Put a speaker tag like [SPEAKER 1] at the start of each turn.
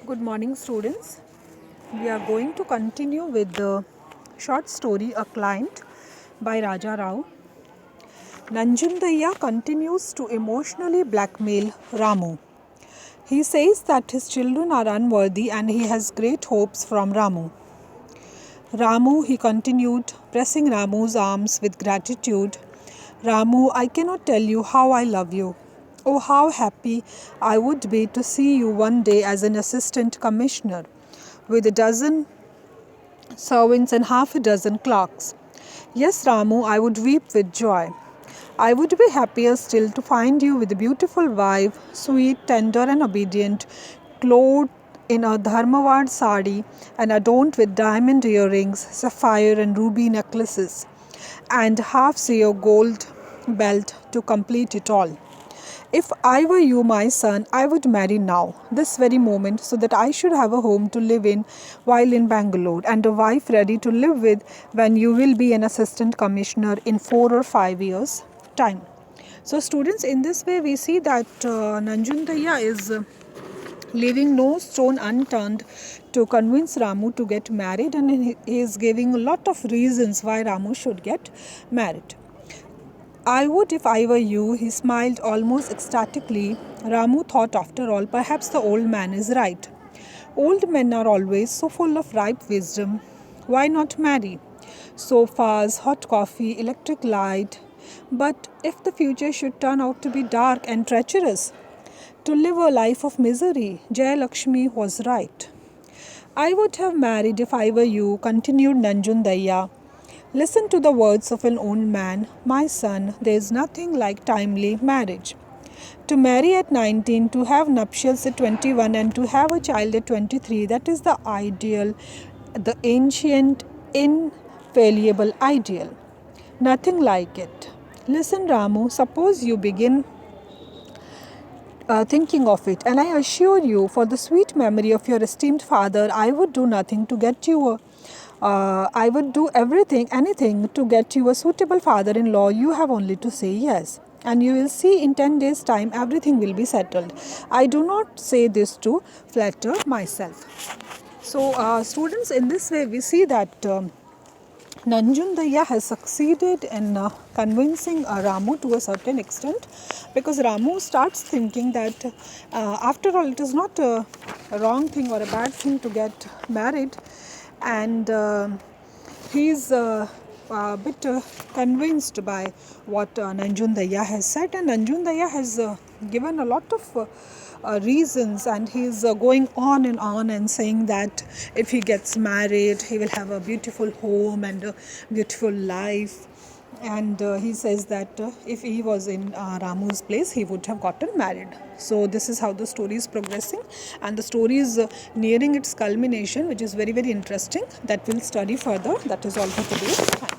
[SPEAKER 1] Good morning, students. We are going to continue with the short story A Client by Raja Rao. Nanjundaya continues to emotionally blackmail Ramu. He says that his children are unworthy and he has great hopes from Ramu. Ramu, he continued, pressing Ramu's arms with gratitude. Ramu, I cannot tell you how I love you. Oh, how happy I would be to see you one day as an assistant commissioner with a dozen servants and half a dozen clerks. Yes, Ramu, I would weep with joy. I would be happier still to find you with a beautiful wife, sweet, tender, and obedient, clothed in a dharmavad sari and adorned with diamond earrings, sapphire, and ruby necklaces, and half-seer gold belt to complete it all. If I were you, my son, I would marry now, this very moment, so that I should have a home to live in while in Bangalore and a wife ready to live with when you will be an assistant commissioner in 4 or 5 years' time. So, students, in this way, we see that Nanjundaya is leaving no stone unturned to convince Ramu to get married, and he is giving a lot of reasons why Ramu should get married. I would if I were you, he smiled almost ecstatically. Ramu thought, after all, perhaps the old man is right. Old men are always so full of ripe wisdom. Why not marry? Sofas, hot coffee, electric light. But if the future should turn out to be dark and treacherous, to live a life of misery, Jaya Lakshmi was right. I would have married if I were you, continued Nanjundaya. Listen to the words of an old man. My son, there is nothing like timely marriage. To marry at 19, to have nuptials at 21, and to have a child at 23, that is the ideal, the ancient, infallible ideal. Nothing like it. Listen, Ramu, suppose you begin thinking of it, and I assure you, for the sweet memory of your esteemed father, I would do nothing to get you I would do anything to get you a suitable father-in-law. You have only to say yes. And you will see in 10 days' time everything will be settled. I do not say this to flatter myself. So, students, in this way, we see that Nanjundaya has succeeded in convincing Ramu to a certain extent, because Ramu starts thinking that after all, it is not a wrong thing or a bad thing to get married, and he's a bit convinced by what Nanjundaya has said, and Nanjundaya has given a lot of reasons, and he's going on and saying that if he gets married, he will have a beautiful home and a beautiful life. And he says that if he was in Ramu's place, he would have gotten married. So this is how the story is progressing, and the story is nearing its culmination, which is very, very interesting. That we'll study further. That is all for today. Thank you.